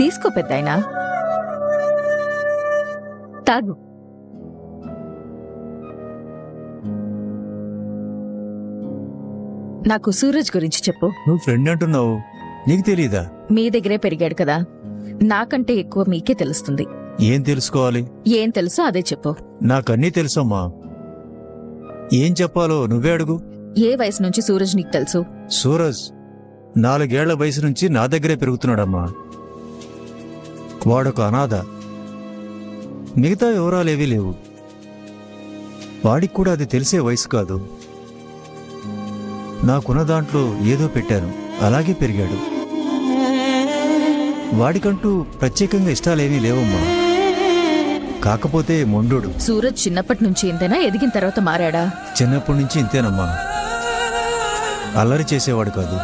తీసుకో పెద్దాయనా, తాగు. నాకు సూరజ్ గురించి చెప్పు. నువ్వు ఫ్రెండ్ అంటున్నావు, నీకు తెలీదా? మీ దగ్గరే పెరిగాడు కదా, నాకంటే ఎక్కువ మీకే తెలుస్తుంది. ఏం తెలుసుకోవాలి? ఏం తెలుసో అదే చెప్పు. నాకన్నీ తెలుసమ్మా, ఏం చెప్పాలో నువ్వే అడుగు. ఏ వయసు నుంచి సూరజ్ నీకు తెలుసు? సూరజ్ 4 ఏళ్ల వయసు నుంచి నా దగ్గరే పెరుగుతున్నాడమ్మా. వాడొక అనాథ, మిగతా వివరాలేవీ లేవు. వాడికి కూడా అది తెలిసే వయసు కాదు. నాకున్న దాంట్లో ఏదో పెట్టాను, అలాగే పెరిగాడు. వాడికంటూ ప్రత్యేకంగా ఇష్టాలేమీ లేవమ్మా, కాకపోతే మొండోడు. సూరజ్ చిన్నప్పటి నుంచి ఇంతేనా, ఎదిగిన తర్వాత మారాడా? చిన్నప్పటి నుంచి ఇంతేనమ్మా, అల్లరి చేసేవాడు కాదు,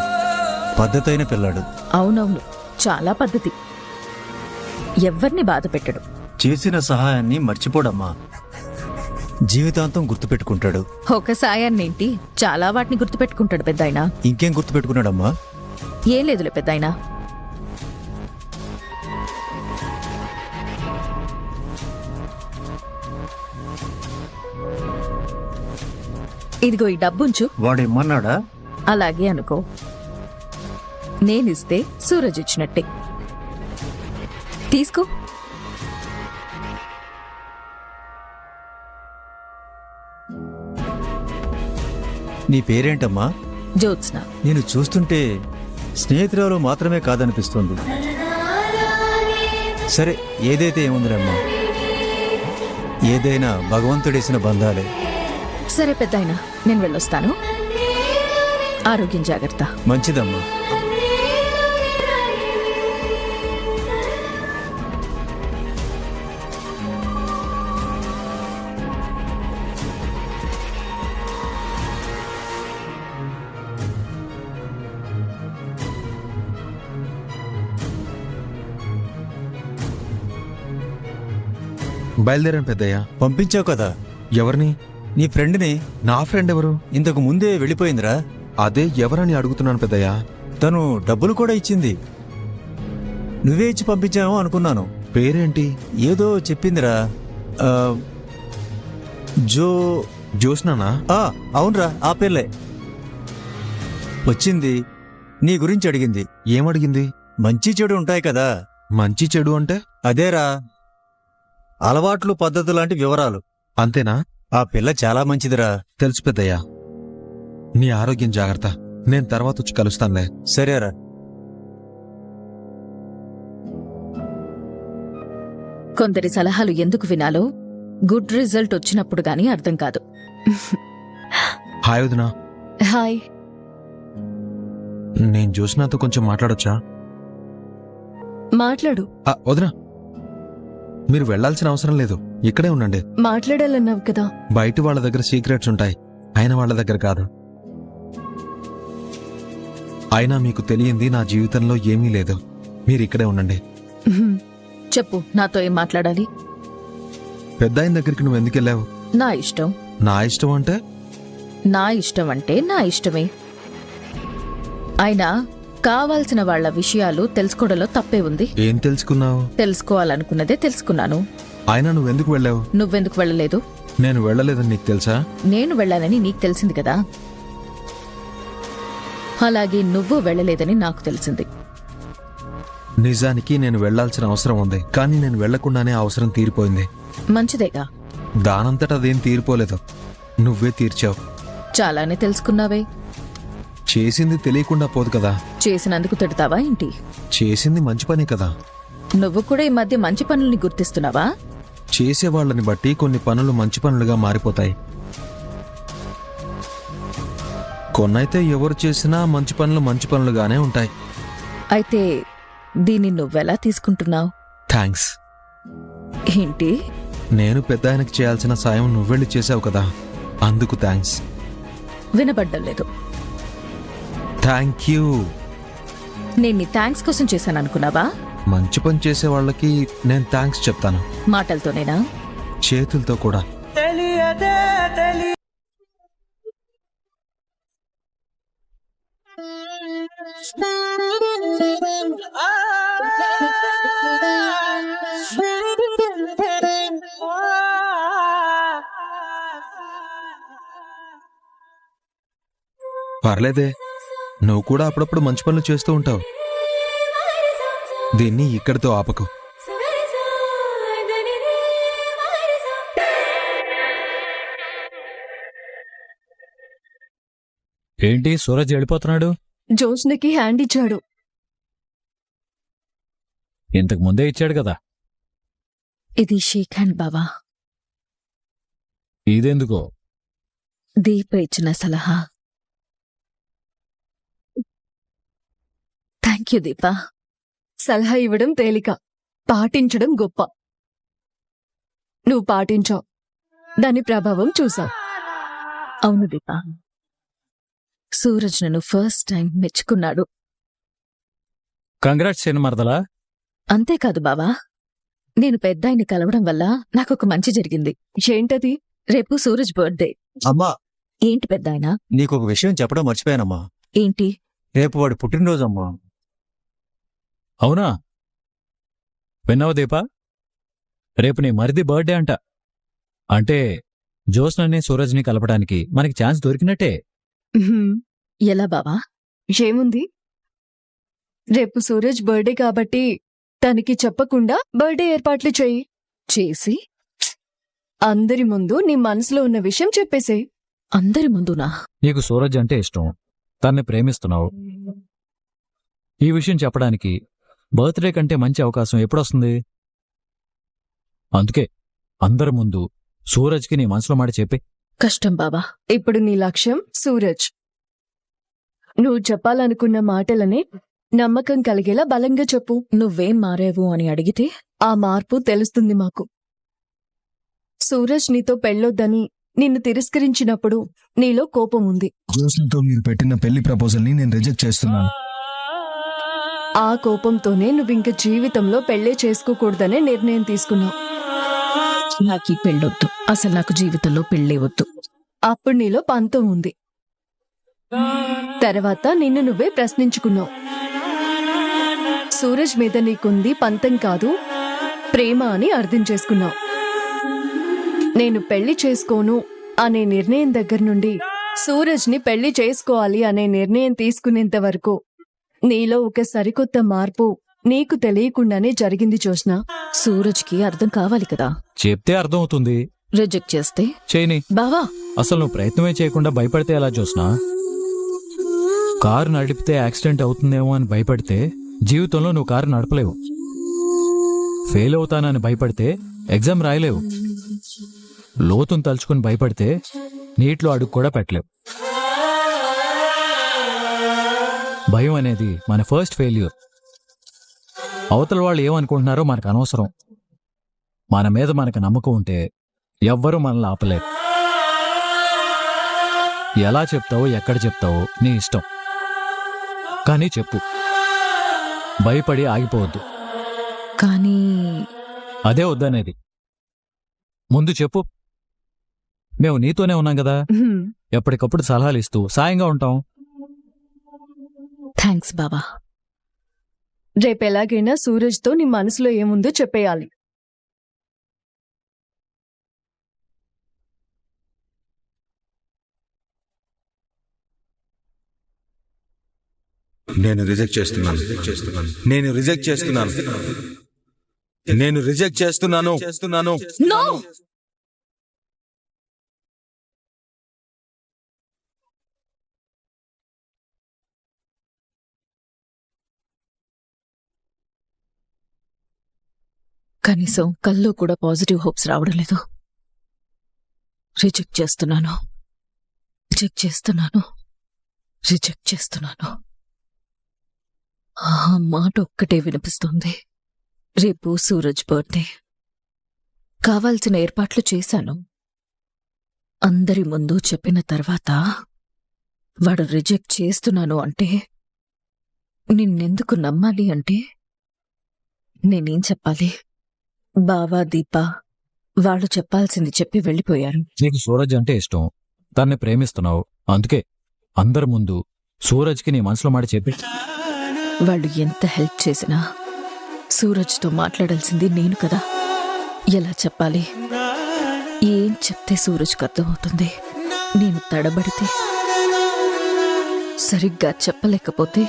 పద్ధతైన పిల్లాడు. అవునవును, చాలా పద్ధతి. ఎవ్వర్ని బాధ పెట్టడు. చేసిన సహాయాన్ని మర్చిపోడమ్మా, జీవితాంతం గుర్తుపెట్టుకుంటాడు. ఒక సాయాన్నేంటి, చాలా వాటిని గుర్తుపెట్టుకుంటాడు పెద్దాయనా. ఇంకేం గుర్తుపెట్టుకున్నాడమ్మా? ఏం లేదులే పెద్దాయనా. ఇదిగో ఈ డబ్బుంచు. వాడేమన్నాడా? అలాగే అనుకో, నేనిస్తే సూరజ్ ఇచ్చినట్టే. తీసుకో. నీ పేరేంటమ్మా? జ్యోత్స్న. నేను చూస్తుంటే స్నేహితురాలు మాత్రమే కాదనిపిస్తుంది. సరే, ఏదైతే ఏముందిరమ్మా, ఏదైనా భగవంతుడేసిన బంధాలే. సరే పెద్దాయనా, నేను వెళ్ళొస్తాను. ఆరోగ్యం జాగ్రత్త. మంచిదమ్మా. బయలుదేరాను పెద్దయ్య. పంపించావు కదా. ఎవరిని? నీ ఫ్రెండ్ని. నా ఫ్రెండ్ ఎవరు? ఇంతకు ముందే వెళ్ళిపోయిందిరా. అదే ఎవరని అడుగుతున్నాను పెద్దయ్య. తను డబ్బులు కూడా ఇచ్చింది, నువ్వే ఇచ్చి పంపించావు అనుకున్నాను. పేరేంటి? ఏదో చెప్పిందిరా. ఆ, జ్యోత్స్నానా? అవునరా, ఆ పేర్లే. వచ్చింది, నీ గురించి అడిగింది. ఏమడిగింది? మంచి చెడు ఉంటాయి కదా. మంచి చెడు అంటే? అదేరా, అలవాట్లు పద్ధతులు లాంటి వివరాలు. అంతేనా? ఆ పిల్ల చాలా మంచిదిరా. తెలుసు పెద్దయ్య. నీ ఆరోగ్యం జాగ్రత్త. నేను తర్వాత వచ్చి కలుస్తానులే. సరేరా. కొందరి సలహాలు ఎందుకు వినాలో గుడ్ రిజల్ట్ వచ్చినప్పుడు గానీ అర్థం కాదు. హాయ్ వదినా. హాయ్. నేను జ్యోత్స్నాతో కొంచెం మాట్లాడొచ్చా? మాట్లాడు. వదినా, మీరు వెళ్లాల్సిన అవసరం లేదు, ఇక్కడే ఉండండి. మాట్లాడాలన్నావు కదా. బయట వాళ్ళ దగ్గర సీక్రెట్స్ ఉంటాయి, అయిన వాళ్ళ దగ్గర కాదు. అయినా మీకు తెలియంది నా జీవితంలో ఏమీ లేదు. మీరు ఇక్కడే ఉండండి. చెప్పు, నాతో ఏం మాట్లాడాలి? పెద్దాయన దగ్గరికి నువ్వు ఎందుకు వెళ్ళావు? నా ఇష్టం. నా ఇష్టం అంటే? నా ఇష్టం అంటే నా ఇష్టమే. అయినా కావాల్సిన వాళ్ల విషయాలు తెలుసుకోవడంలో తప్పే ఉంది. ఏం తెలుసుకున్నావు? తెలుసుకోవాలనుకున్నదే తెలుసుకున్నాను. అయినా నువ్వెందుకు వెళ్ళావు? నువ్వెందుకు వెళ్ళలేదు? నేను వెళ్ళలేదని నీకు తెలుసా? నేను వెళ్ళానని నీకు తెలిసింది కదా. అలాగే నువ్వు వెళ్ళలేదని నాకు తెలిసింది. నిజానికి నేను వెళ్లాల్సిన అవసరం ఉంది, కానీ నేను వెళ్లకుండానే అవసరం తీరిపోయింది. మంచిదేగా. దానంతట అదేం తీరిపోలేదు, నువ్వే తీర్చావు. చాలానే తెలుసుకున్నావే. చేసింది తెలియకుండా పోదు కదా. చేసినందుకు తిడతావా ఏంటి? చేసింది మంచి పని కదా. నువ్వు కూడా ఈ మధ్య మంచి పనుల్ని గుర్తిస్తున్నావా? చేసేవాళ్ళని బట్టి కొన్ని పనులు మంచి పనులుగా మారిపోతాయి. కొన్నైతే ఎవరు చేసినా మంచి పనులు మంచి పనులుగానే ఉంటాయి. అయితే దీన్ని నువ్వెలా తీసుకుంటున్నావు? థ్యాంక్స్. ఏంటి? నేను పెద్ద ఆయనకి చేయాల్సిన సాయం నువ్వెళ్ళి చేసావు కదా, అందుకు థ్యాంక్స్. వినబడ్డం లేదు. Thank you. నేను నీ థ్యాంక్స్ కోసం చేశాననుకున్నావా? మంచి పని చేసే వాళ్ళకి నేను థ్యాంక్స్ చెప్తాను. మాటలతోనేనా? చేతులతో కూడా. పర్లేదే, నువ్వు కూడా అప్పుడప్పుడు మంచి పనులు చేస్తూ ఉంటావు. దీన్ని ఇక్కడితో ఆపకు. ఏంటి సూరజ్ వెళ్ళిపోతున్నాడు? జోష్నకి హ్యాండ్ ఇచ్చాడు. ఇంతకు ముందే ఇచ్చాడు కదా. ఇది షేక్ హ్యాండ్ బావా. ఇదెందుకో? దీప ఇచ్చిన సలహా. Thank you Deepa. సలహా ఇవ్వడం తేలిక, పాటించడం గొప్ప. నువ్వు పాటించావు, దాని ప్రభావం చూసావు. అవును దీపా, సూరజ్ నన్ను ఫస్ట్ టైం మెచ్చుకున్నాడు. కంగ్రాట్స్ మరదలా. అంతేకాదు బావా, నేను పెద్దాయన్ని కలవడం వల్ల నాకొక మంచి జరిగింది. ఏంటది? రేపు సూరజ్ బర్త్డే. అమ్మా, ఏంటి పెద్దాయన? నీకు ఒక విషయం చెప్పడం మర్చిపోయానమ్మా. ఏంటి? రేపు వాడి పుట్టినరోజమ్మా. అవునా? విన్నావు దీపా? రేపు నీ మరిది బర్త్డే అంట. అంటే జోస్నని సూరజ్ని కలపడానికి మనకి ఛాన్స్ దొరికినట్టే. ఉహుం. ఎలా బావా? ఏముంది, రేపు సూరజ్ బర్త్డే కాబట్టి తనకి చెప్పకుండా బర్త్డే ఏర్పాట్లు చెయ్యి. చేసి అందరి ముందు నీ మనసులో ఉన్న విషయం చెప్పేసేయ్. అందరి ముందునా? నీకు సూరజ్ అంటే ఇష్టం, తన్ని ప్రేమిస్తున్నావు. ఈ విషయం చెప్పడానికి బర్త్డే కంటే మంచి అవకాశం ఎప్పుడొస్తుంది? అందుకే అందరి ముందు సూరజ్కి నీ మనసులో మాట చెప్పి. కష్టం బావా. ఇప్పుడు నీ లక్ష్యం సూరజ్. నువ్వు చెప్పాలనుకున్న మాటలనే నమ్మకం కలిగేలా బలంగా చెప్పు. నువ్వేం మారావు అని అడిగితే ఆ మార్పు తెలుస్తుంది మాకు. సూరజ్ నీతో పెళ్ళొద్దని నిన్ను తిరస్కరించినప్పుడు నీలో కోపం ఉంది. జోస్నతో మీరు పెట్టిన పెళ్లి ప్రపోజల్ ని నేను రిజెక్ట్ చేస్తున్నాను. ఆ కోపంతోనే నువ్వింక జీవితంలో పెళ్లే చేసుకోకూడదనే నిర్ణయం తీసుకున్నావు. నాకు ఈ పెళ్ళొద్దు, అసలు నాకు జీవితంలో పెళ్ళే వద్దు. అప్పుడు నీలో పంతం ఉంది. తర్వాత నిన్ను నువ్వే ప్రశ్నించుకున్నావు. సూరజ్ మీద నీకుంది పంతం కాదు, ప్రేమ అని అర్థం చేసుకున్నావు. నేను పెళ్లి చేసుకోను అనే నిర్ణయం దగ్గర నుండి సూరజ్ని పెళ్లి చేసుకోవాలి అనే నిర్ణయం తీసుకునేంత వరకు నీలో ఒక సరికొత్త మార్పు నీకు తెలియకుండానే జరిగింది జోష్నా. సూరజ్కి అర్థం కావాలి కదా. చెప్తే అర్థమవుతుంది. రిజెక్ట్ చేస్తే చేయని. బావా, అసలు నువ్వు ప్రయత్నమే చేయకుండా భయపడితే ఎలా జోస్నా? కారు నడిపితే యాక్సిడెంట్ అవుతుందేమో అని భయపడితే జీవితంలో నువ్వు కారు నడపలేవు. ఫెయిల్ అవుతానని భయపడితే ఎగ్జామ్ రాయలేవు. లోతును తలుచుకుని భయపడితే నీటిలో అడుగు కూడా పెట్టలేవు. భయం అనేది మన ఫస్ట్ ఫెయిల్యూర్. అవతల వాళ్ళు ఏమనుకుంటున్నారో మనకు అనవసరం. మన మీద మనకు నమ్మకం ఉంటే ఎవ్వరూ మనల్ని ఆపలేరు. ఎలా చెప్తావో ఎక్కడ చెప్తావో నీ ఇష్టం, కానీ చెప్పు. భయపడి ఆగిపోవద్దు. కానీ అదే వద్దనేది. ముందు చెప్పు. మేము నీతోనే ఉన్నాం కదా, ఉహుం. ఎప్పటికప్పుడు సలహాలు ఇస్తూ సాయంగా ఉంటాం. థ్యాంక్స్ బావా. రేపెలాగైనా సూరజ్తో నీ మనసులో ఏముందో చెప్పేయాలి. నేను రిజెక్ట్ చేస్తున్నాను. నేను రిజెక్ట్ చేస్తున్నాను. నేను రిజెక్ట్ చేస్తున్నాను. నో! కనీసం కల్లో కూడా పాజిటివ్ హోప్స్ రావడం లేదు. రిజెక్ట్ చేస్తున్నాను. ఆ మాట ఒక్కటే వినిపిస్తుంది. రేపు సూరజ్ బర్త్డే. కావాల్సిన ఏర్పాట్లు చేశాను. అందరి ముందు చెప్పిన తర్వాత వాడు రిజెక్ట్ చేస్తున్నాను అంటే నిన్నెందుకు నమ్మాలి? అంటే నేనేం చెప్పాలి? బావా, దీపా వాళ్ళు చెప్పాల్సింది చెప్పి వెళ్ళిపోయారు. నీకు సూరజ్ అంటే ఇష్టం, తన్ని ప్రేమిస్తున్నావు. అందుకే అందరి ముందు సూరజ్కి నీ మనసులో మాట చెప్పి. వాళ్ళు ఎంత హెల్ప్ చేసినా సూరజ్తో మాట్లాడాల్సింది నేను కదా. ఎలా చెప్పాలి? ఏం చెప్తే సూరజ్కి అర్థమవుతుంది? నేను తడబడితే, సరిగ్గా చెప్పలేకపోతే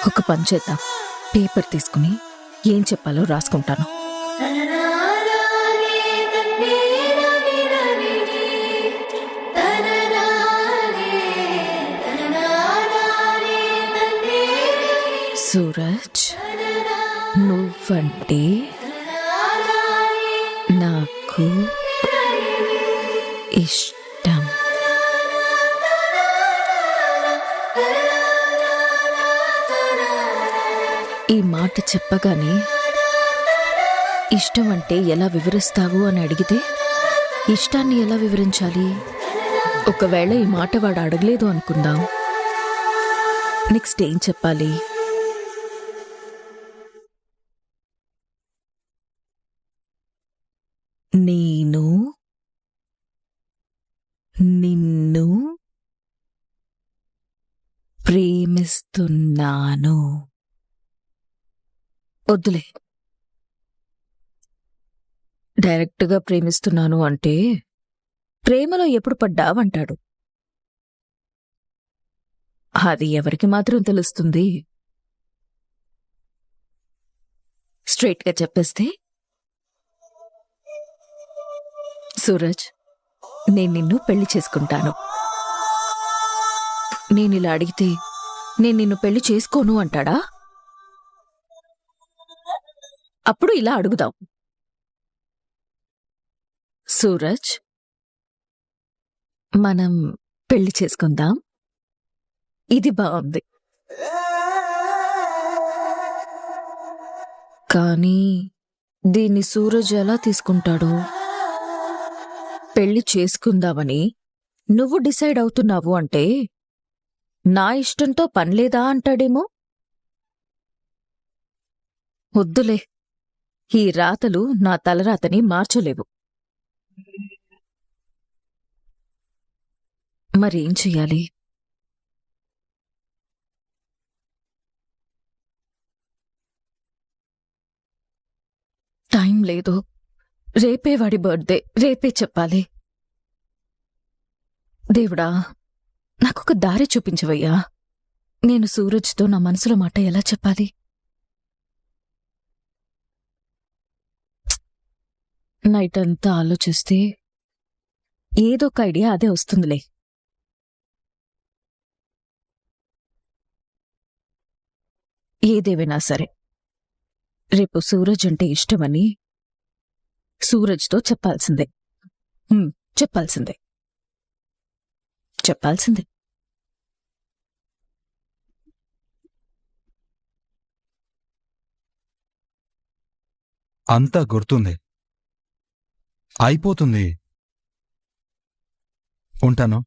ఒక పని చేద్దాం. పేపర్ తీసుకుని ఏం చెప్పాలో రాసుకుంటాను. సూరజ్, నువ్వంటే నాకు ఇష్టం. ఈ మాట చెప్పగానే ఇష్టం అంటే ఎలా వివరిస్తావు అని అడిగితే ఇష్టాన్ని ఎలా వివరించాలి? ఒకవేళ ఈ మాట వాడు అడగలేదు అనుకుందాం, నెక్స్ట్ ఏం చెప్పాలి? నేను నిన్ను ప్రేమిస్తున్నాను. వద్దులే, డైరెక్ట్గా ప్రేమిస్తున్నాను అంటే ప్రేమలో ఎప్పుడు పడ్డావంటాడు. అది ఎవరికి మాత్రం తెలుస్తుంది? స్ట్రైట్గా చెప్పేస్తే, సూరజ్, నేను నిన్ను పెళ్లి చేసుకుంటాను. నేనిలా అడిగితే నేను నిన్ను పెళ్లి చేసుకోను అంటాడా? అప్పుడు ఇలా అడుగుదాం, సూరజ్, మనం పెళ్లి చేసుకుందాం. ఇది బాగుంది. కానీ దీన్ని సూరజ్ ఎలా తీసుకుంటాడు? పెళ్లి చేసుకుందామని నువ్వు డిసైడ్ అవుతున్నావు అంటే నా ఇష్టంతో పనిలేదా అంటాడేమో. వద్దులే, ఈ రాతలు నా తలరాతని మార్చలేవు. మరేం చెయ్యాలి? టైం లేదు. రేపే వాడి బర్త్డే, రేపే చెప్పాలి. దేవుడా, నాకొక దారి చూపించవయ్యా. నేను సూరజ్తో నా మనసులో మాట ఎలా చెప్పాలి? నైట్ అంతా ఆలోచిస్తే ఏదో ఒక ఐడియా అదే వస్తుందిలే. ఏదేవైనా సరే, రేపు సూరజ్ అంటే ఇష్టమని సూరజ్తో చెప్పాల్సిందే. చెప్పాల్సిందే. అంతా గుర్తుంది. అయిపోతుంది. ఉంటాను.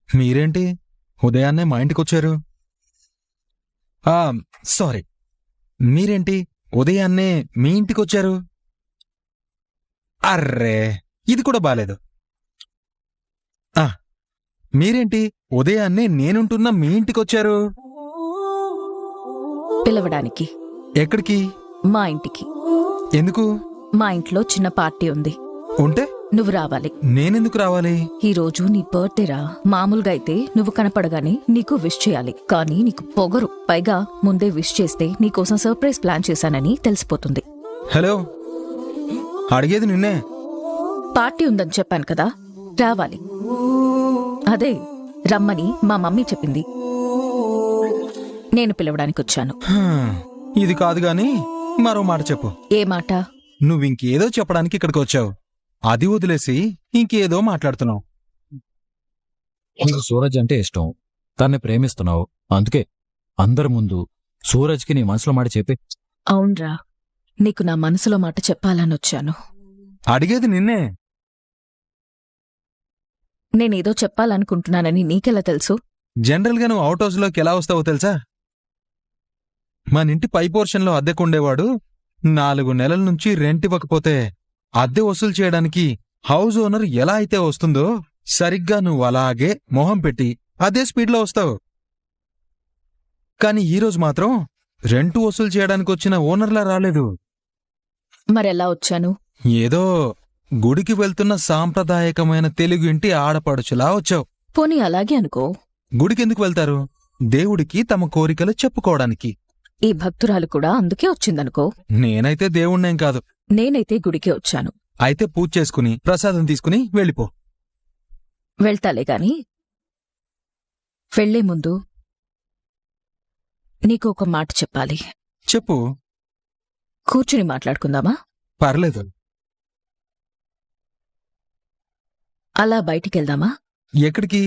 మీరేంటి ఉదయాన్నే మా ఇంటికొచ్చారు? సారీ, మీరేంటి ఉదయాన్నే మీ ఇంటికొచ్చారు? అర్రే, ఇది కూడా బాలేదు. మీరేంటి ఉదయాన్నే నేనుంటున్న మీ ఇంటికొచ్చారు? పిలవడానికి. ఎక్కడికి? మా ఇంటికి. ఎందుకు? మా ఇంట్లో చిన్న పార్టీ ఉంది. ఉంటే నువ్వు రావాలి. నేనెందుకు రావాలి? ఈరోజు నీ బర్త్డేరా. మామూలుగా అయితే నువ్వు కనపడగానే నీకు విష్ చేయాలి, కానీ నీకు పొగరు. పైగా ముందే విష్ చేస్తే నీకోసం సర్ప్రైజ్ ప్లాన్ చేశానని తెలిసిపోతుంది. హలో, అడిగేది నిన్నే. పార్టీ ఉందని చెప్పాను కదా, రావాలి. అదే రమ్మని మా మమ్మీ చెప్పింది. నేను పిలవడానికి వచ్చాను. ఇది కాదు గాని మరో మాట చెప్పు. ఏ మాట? నువ్వింకేదో చెప్పడానికి ఇక్కడికి వచ్చావు, అది వదిలేసి ఇంకేదో మాట్లాడుతున్నావు. నీకు సూరజ్ అంటే ఇష్టం, తన్ని ప్రేమిస్తున్నావు. అందుకే అందరి ముందు సూరజ్కి నీ మనసులో మాట చెప్పి. అవునరా, నీకు నా మనసులో మాట చెప్పాలని వచ్చాను. అడిగేది నిన్నే. నేనేదో చెప్పాలనుకుంటున్నానని నీకెలా తెలుసు? జనరల్గా నువ్వు అవుట్ హౌస్లోకి ఎలా వస్తావో తెలుసా? మన ఇంటి పై పోర్షన్లో అద్దెకుండేవాడు 4 నెలల నుంచి రెంట్ ఇవ్వకపోతే అద్దె వసూలు చేయడానికి హౌస్ ఓనర్ ఎలా అయితే వస్తుందో సరిగ్గా నువ్వు అలాగే మొహం పెట్టి అదే స్పీడ్లో వస్తావు. కానీ ఈరోజు మాత్రం రెంట్ వసూలు చేయడానికి వచ్చిన ఓనర్లా రాలేదు. మరెలా వచ్చాను? ఏదో గుడికి వెళ్తున్న సాంప్రదాయకమైన తెలుగు ఇంటి ఆడపడుచులా వచ్చావు. పోనీ అలాగే అనుకో. గుడికెందుకు వెళ్తారు? దేవుడికి తమ కోరికలు చెప్పుకోవడానికి. ఈ భక్తురాలు కూడా అందుకే వచ్చిందనుకో. నేనైతే దేవుణ్ణేం కాదు. నేనైతే గుడికే వచ్చాను. అయితే పూజ చేసుకుని ప్రసాదం తీసుకుని వెళ్ళిపో. వెళ్తాలే గాని వెళ్లే ముందు నీకు ఒక మాట చెప్పాలి. చెప్పు. కూర్చుని మాట్లాడుకుందామా? పర్లేదు. అలా బయటికెళ్దామా? ఎక్కడికి?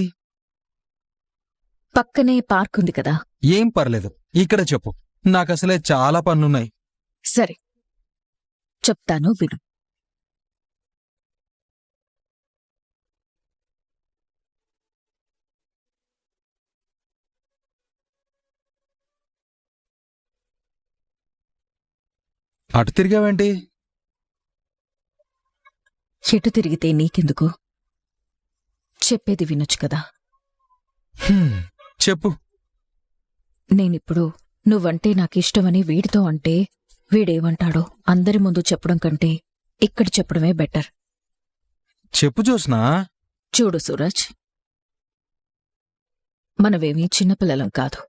పక్కనే పార్క్ ఉంది కదా. ఏం పర్లేదు, ఇక్కడ చెప్పు. నాకసలే చాలా పనులున్నాయి. సరే చెప్తాను, విను. అటు తిరిగావేంటి? ఎటు తిరిగితే నీకెందుకు? చెప్పేది వినొచ్చు కదా. చెప్పు. నేనిప్పుడు నువ్వంటే నాకిష్టమని వీడితో అంటే వీడేమంటాడో అందరి ముందు చెప్పడం కంటే ఇక్కడ చెప్పడమే బెటర్. చెప్పు జోస్నా. చూడు సూరజ్, మనమేమీ చిన్నపిల్లలం కాదు.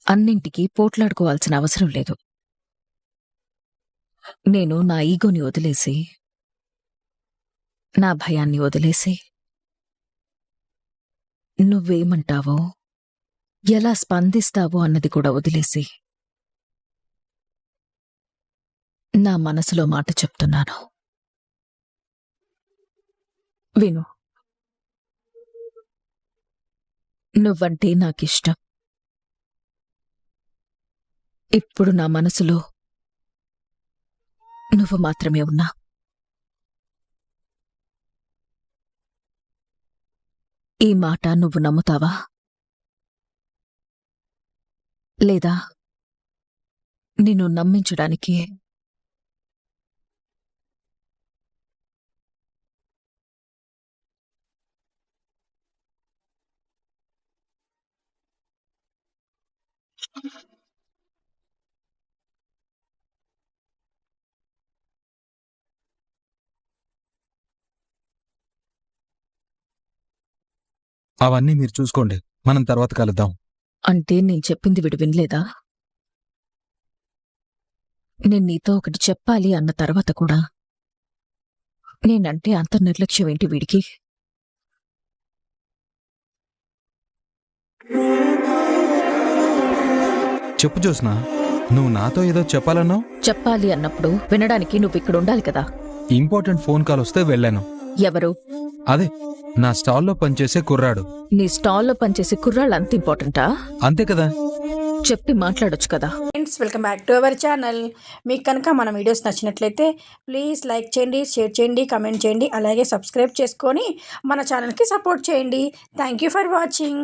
అన్నింటికీ పోట్లాడుకోవాల్సిన అవసరం లేదు. నేను నా ఈగోని వదిలేసి, నా భయాన్ని వదిలేసి, నువ్వేమంటావో ఎలా స్పందిస్తావో అన్నది కూడా వదిలేసి నా మనసులో మాట చెప్తున్నాను, విను. నువ్వంటే నాకిష్టం. ఇప్పుడు నా మనసులో నువ్వు మాత్రమే ఉన్నా. ఈ మాట నువ్వు నమ్ముతావా? లేదా నిన్ను నమ్మించడానికి అవన్నీ మీరు చూసుకోండి, మనం తర్వాత కలుద్దాం. అంటే నేను చెప్పింది వీడు వినలేదా? నేను నీతో ఒకటి చెప్పాలి అన్న తర్వాత కూడా నేనంటే అంత నిర్లక్ష్యం ఏంటి వీడికి? చెప్పు జోస్నా, నువ్వు నాతో ఏదో చెప్పాలన్నావు. చెప్పాలి అన్నప్పుడు వినడానికి నువ్వు ఇక్కడ ఉండాలి కదా. ఇంపార్టెంట్ ఫోన్ కాల్ వస్తే వెళ్ళాను. ఎవరు? అదే నా స్టాల్లో పనిచేసే కుర్రాడు. నీ స్టాల్లో పనిచేసే కుర్రాళ్ళు అంత ఇంపార్టెంటా? అంతే కదా. చెప్పి మాట్లాడొచ్చు కదా. Friends, welcome back to our channel. మీకు కనుక మన వీడియోస్ నచ్చినట్లయితే ప్లీజ్ లైక్ చేయండి, షేర్ చేయండి, కమెంట్ చేయండి, అలాగే సబ్స్క్రైబ్ చేసుకొని మన ఛానల్కి సపోర్ట్ చేయండి. Thank you for watching.